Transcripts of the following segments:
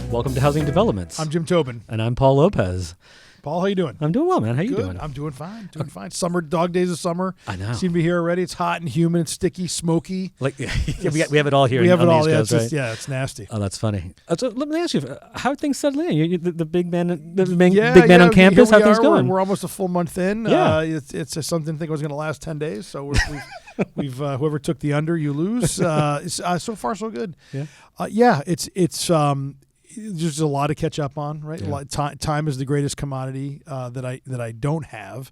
Welcome to Housing Developments. I'm Jim Tobin. And I'm Paul Lopez. Paul, how you doing? I'm doing well, man. How you Good. doing? I'm doing fine. Fine. Summer, dog days of summer. I know. Seem to be here already. It's hot and humid, sticky, smoky. Like, yeah, we have it all here. We have it all. East Coast, right? Yeah, it's nasty. Oh, that's funny. So let me ask you, how are things settling in? You, the big man, big man on campus. How things going? We're almost a full month in. Yeah. It's something I think was going to last 10 days. So we've whoever took the under, you lose. So far, so good. Yeah. It's there's a lot to catch up on, right? Yeah. Time is the greatest commodity that I don't have,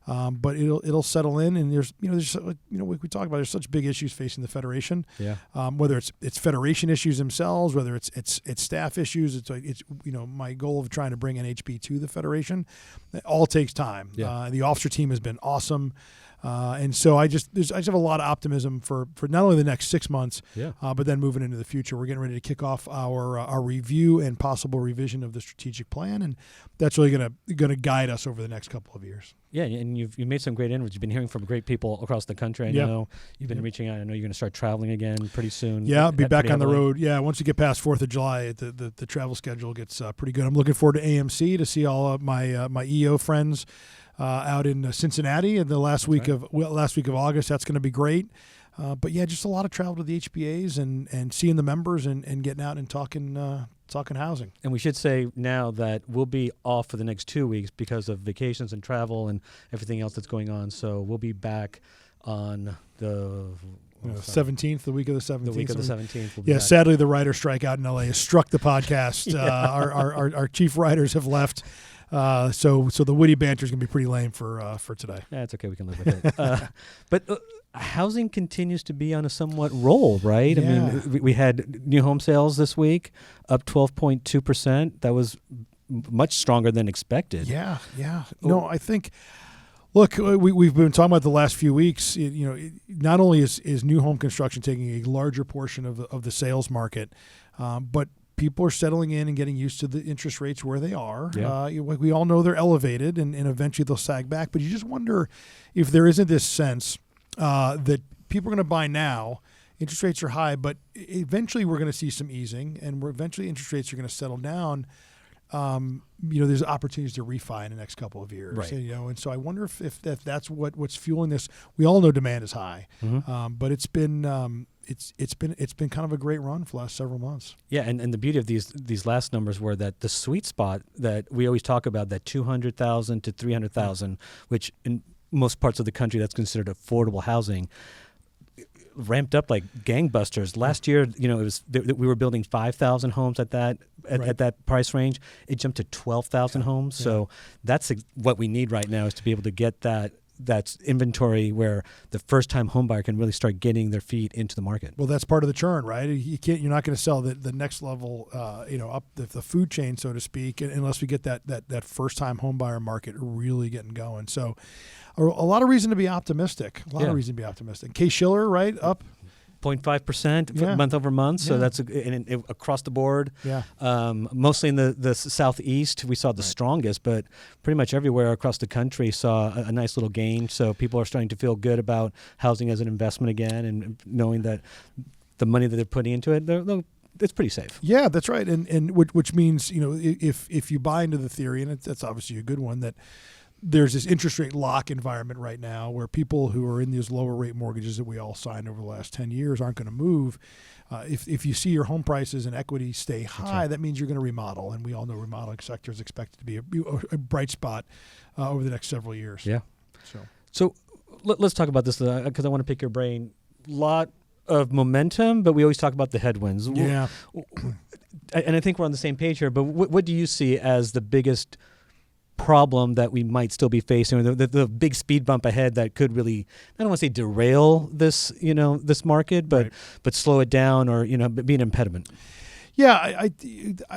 but it'll settle in. And there's we talk about there's such big issues facing the federation. Yeah. Whether it's federation issues themselves, whether it's staff issues. It's my goal of trying to bring NAHB to the federation. It all takes time. Yeah. The officer team has been awesome. And so I just have a lot of optimism for not only the next 6 months, but then moving into the future. We're getting ready to kick off our review and possible revision of the strategic plan, and that's really going to guide us over the next couple of years. Yeah, and you've made some great inroads. You've been hearing from great people across the country. I know you've been reaching out. I know you're going to start traveling again pretty soon. Yeah, I'll be back on the road. Yeah, once we get past 4th of July, the travel schedule gets pretty good. I'm looking forward to AMC to see all of my EO friends out in Cincinnati in the last week of August. That's going to be great. But yeah, just a lot of travel to the HBAs and seeing the members and getting out and talking housing. And we should say now that we'll be off for the next 2 weeks because of vacations and travel and everything else that's going on. So we'll be back on the 17th, the week of the 17th. The week of the 17th. We'll be back. Sadly, the writer strike out in LA has struck the podcast. Our chief writers have left. So the witty banter is going to be pretty lame for today. Yeah, it's okay. We can live with it. But housing continues to be on a somewhat roll, right? Yeah. I mean, we had new home sales this week up 12.2%. That was much stronger than expected. Yeah. No, I think. Look, we've been talking about the last few weeks. Not only is new home construction taking a larger portion of the sales market, but people are settling in and getting used to the interest rates where they are. Yeah. We all know they're elevated, and eventually they'll sag back. But you just wonder if there isn't this sense that people are going to buy now. Interest rates are high, but eventually we're going to see some easing, and eventually interest rates are going to settle down. There's opportunities to refi in the next couple of years. Right. And so I wonder if that's what's fueling this. We all know demand is high, but it's been kind of a great run for the last several months. Yeah, and the beauty of these last numbers were that the sweet spot that we always talk about, that 200,000 to 300,000, which in most parts of the country that's considered affordable housing, ramped up like gangbusters. Last year, we were building 5,000 homes at that price range. It jumped to 12,000 homes. So that's what we need right now, is to be able to get that's inventory where the first-time home buyer can really start getting their feet into the market. Well, that's part of the churn, right? You're not going to sell the next level, up the food chain, so to speak, unless we get that first-time home buyer market really getting going. So, a lot of reason to be optimistic. Case Shiller, right, up 0.5% month over month. So that's across the board. Yeah. Mostly in the southeast, we saw the strongest, but pretty much everywhere across the country saw a nice little gain. So people are starting to feel good about housing as an investment again, and knowing that the money that they're putting into it, it's pretty safe. Yeah, that's right. And which means, if you buy into the theory, and that's obviously a good one, that there's this interest rate lock environment right now where people who are in these lower rate mortgages that we all signed over the last 10 years aren't going to move. If you see your home prices and equity stay high, that means you're going to remodel. And we all know remodeling sector is expected to be a bright spot over the next several years. Yeah. So let's talk about this, because I want to pick your brain. Lot of momentum, but we always talk about the headwinds. Yeah. And I think we're on the same page here, but what do you see as the biggest problem that we might still be facing, or the big speed bump ahead that could really, I don't want to say derail this, this market, but slow it down, or, be an impediment? Yeah,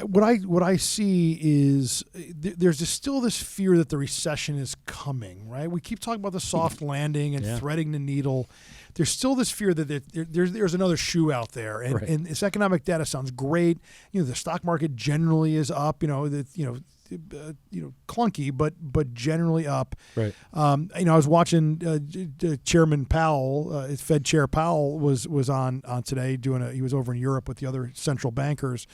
what I see is there's still this fear that the recession is coming, right? We keep talking about the soft landing and threading the needle. There's still this fear that there's another shoe out there, and this economic data sounds great. The stock market generally is up. clunky, but generally up. Right. I was watching Chairman Powell, Fed Chair Powell was on today he was over in Europe with the other central bankers,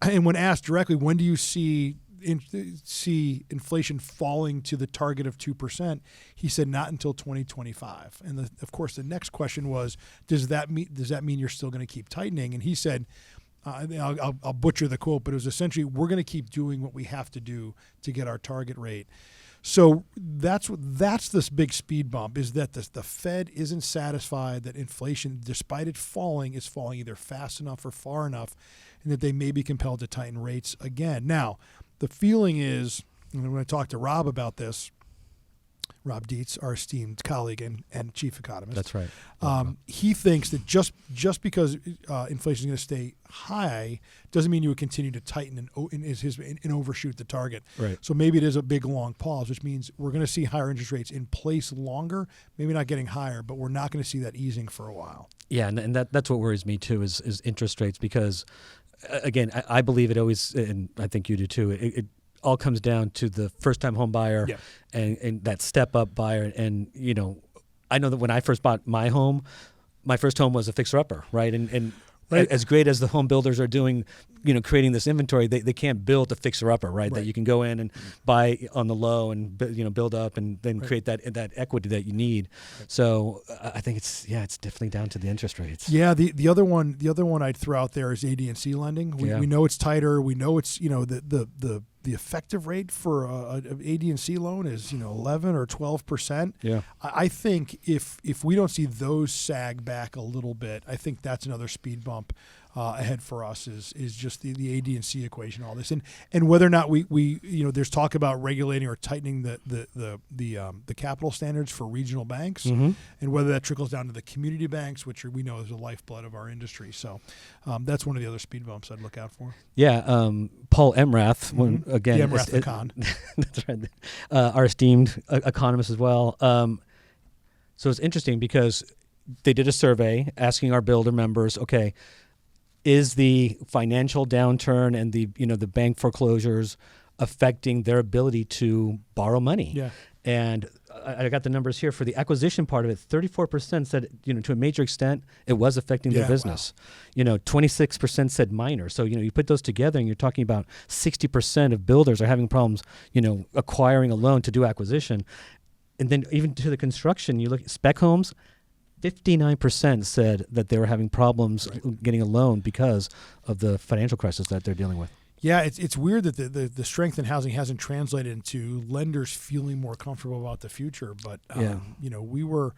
and when asked directly, when do you see inflation falling to the target of 2%, he said not until 2025. And of course, the next question was, does that mean you're still going to keep tightening? And he said, I'll butcher the quote, but it was essentially, we're going to keep doing what we have to do to get our target rate. So that's this big speed bump, is that the Fed isn't satisfied that inflation, despite it falling, is falling either fast enough or far enough, and that they may be compelled to tighten rates again. Now, the feeling is, and when I talked to Rob about this, Rob Dietz, our esteemed colleague and chief economist. That's right. He thinks that just because inflation is going to stay high doesn't mean you would continue to tighten and overshoot the target. Right. So maybe it is a big long pause, which means we're going to see higher interest rates in place longer. Maybe not getting higher, but we're not going to see that easing for a while. Yeah, and that's what worries me too is interest rates, because again, I believe it always, and I think you do too. It all comes down to the first-time home buyer and that step-up buyer. And, I know that when I first bought my first home was a fixer-upper, right? And right. As great as the home builders are doing, creating this inventory, they can't build a fixer-upper, right? That you can go in and buy on the low and, build up and then create that equity that you need. Right. So I think it's definitely down to the interest rates. Yeah, the other one I'd throw out there is AD&C lending. We know it's tighter. We know it's, the effective rate for an AD&C loan is 11 or 12%. Yeah, I think if we don't see those sag back a little bit, I think that's another speed bump ahead for us. Is just the AD&C equation, all this, and whether or not we there's talk about regulating or tightening the capital standards for regional banks, and whether that trickles down to the community banks, which we know is the lifeblood of our industry. So that's one of the other speed bumps I'd look out for. Yeah, Paul Emrath, again, the Emrath econ. That's right. Our esteemed economist as well. So it's interesting because they did a survey asking our builder members, okay, is the financial downturn and the bank foreclosures affecting their ability to borrow money? Yeah. And I got the numbers here for the acquisition part of it. 34% said, to a major extent, it was affecting their business. Wow. 26% said minor. So, you put those together and you're talking about 60% of builders are having problems, acquiring a loan to do acquisition. And then even to the construction, you look at spec homes, 59% said that they were having problems getting a loan because of the financial crisis that they're dealing with. Yeah, it's weird that the strength in housing hasn't translated into lenders feeling more comfortable about the future. But, we were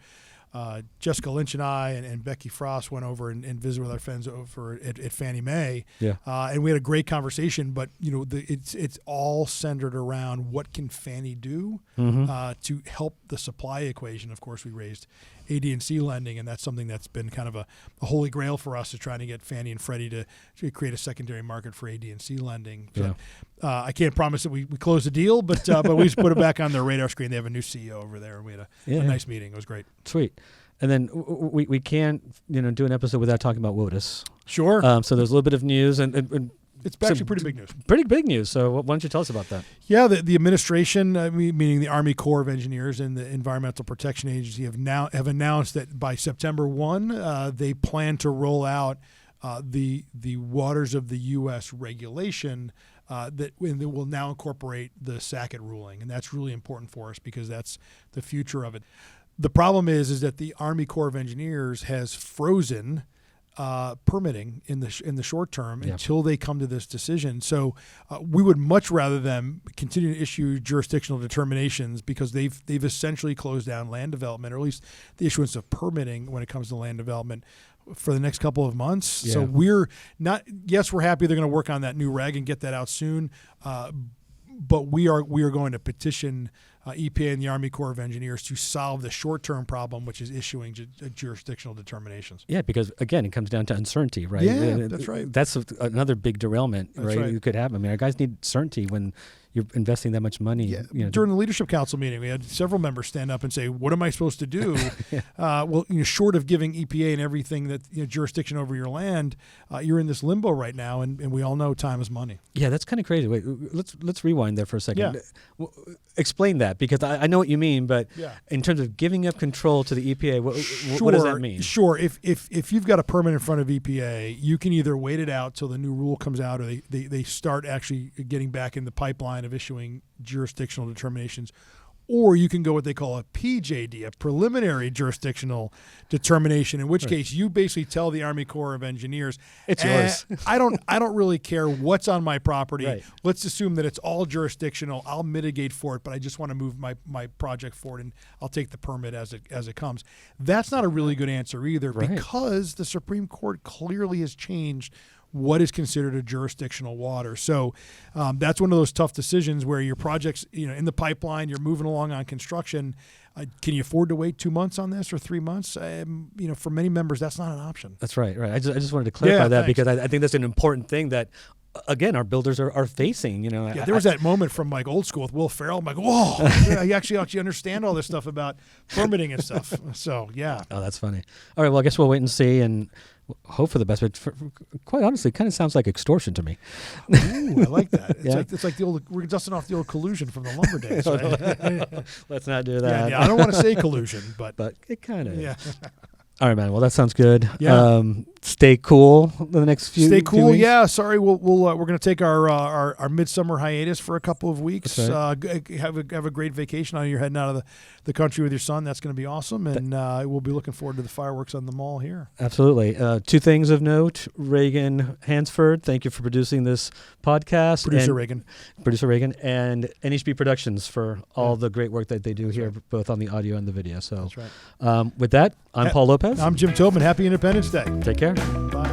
Jessica Lynch and I and Becky Frost went over and visited with our friends over at Fannie Mae. Yeah. And we had a great conversation. But, it's all centered around what can Fannie do to help the supply equation. Of course, we raised AD&C lending, and that's something that's been kind of a holy grail for us, is trying to get Fannie and Freddie to create a secondary market for AD&C lending. Yeah. I can't promise that we closed the deal, but we just put it back on their radar screen. They have a new CEO over there, and we had a nice meeting. It was great. Sweet. And then we can't do an episode without talking about WOTUS. Sure. So there's a little bit of news, and it's actually pretty big news. Pretty big news. So why don't you tell us about that? Yeah, the administration, meaning the Army Corps of Engineers and the Environmental Protection Agency, have announced that by September 1, they plan to roll out the waters of the U.S. regulation that will now incorporate the Sackett ruling, and that's really important for us because that's the future of it. The problem is that the Army Corps of Engineers has frozen permitting in the short term until they come to this decision. So we would much rather them continue to issue jurisdictional determinations, because they've essentially closed down land development, or at least the issuance of permitting when it comes to land development, for the next couple of months. Yeah. So we're happy they're going to work on that new reg and get that out soon. But we are going to petition EPA and the Army Corps of Engineers to solve the short-term problem, which is issuing jurisdictional determinations. Yeah, because, again, it comes down to uncertainty, right? Yeah, that's right. That's another big derailment, right? You could have. Our guys need certainty when, you're investing that much money. Yeah. During the leadership council meeting, we had several members stand up and say, "What am I supposed to do?" Well, short of giving EPA and everything that jurisdiction over your land, you're in this limbo right now, and we all know time is money. Yeah, that's kind of crazy. Wait, let's rewind there for a second. Yeah. Explain that, because I know what you mean, but in terms of giving up control to the EPA, what does that mean? Sure. If you've got a permit in front of EPA, you can either wait it out till the new rule comes out, or they start actually getting back in the pipeline of issuing jurisdictional determinations, or you can go what they call a PJD, a preliminary jurisdictional determination, in which case you basically tell the Army Corps of Engineers, it's yours. I don't really care what's on my property. Right. Let's assume that it's all jurisdictional. I'll mitigate for it, but I just want to move my project forward, and I'll take the permit as it comes. That's not a really good answer either, because the Supreme Court clearly has changed what is considered a jurisdictional water. So that's one of those tough decisions where your project's in the pipeline, you're moving along on construction. Can you afford to wait 2 months on this or 3 months? For many members, that's not an option. That's right. I just wanted to clarify that, because I think that's an important thing that, again, our builders are facing. There was that moment from old school with Will Ferrell. I'm like, whoa, you actually understand all this stuff about permitting and stuff. So yeah. Oh, that's funny. All right, well, I guess we'll wait and see and hope for the best. But quite honestly, it kind of sounds like extortion to me. Ooh, I like that. It's like the old, we're dusting off the old collusion from the lumber days. Right? Let's not do that. Yeah, I don't want to say collusion, but it kind of. Yeah. All right, man. Well, that sounds good. Yeah. Stay cool the next few. Stay cool. Few yeah. Sorry, we're going to take our midsummer hiatus for a couple of weeks. Right. Have a great vacation. I know you're heading out of the country with your son. That's going to be awesome, and we'll be looking forward to the fireworks on the mall here. Absolutely. Two things of note: Reagan Hansford, thank you for producing this podcast. Producer Reagan, and NAHB Productions for all the great work that they do here, both on the audio and the video. So, that's right. With that, I'm Paul Lopez. I'm Jim Tobin. Happy Independence Day. Take care. Bye.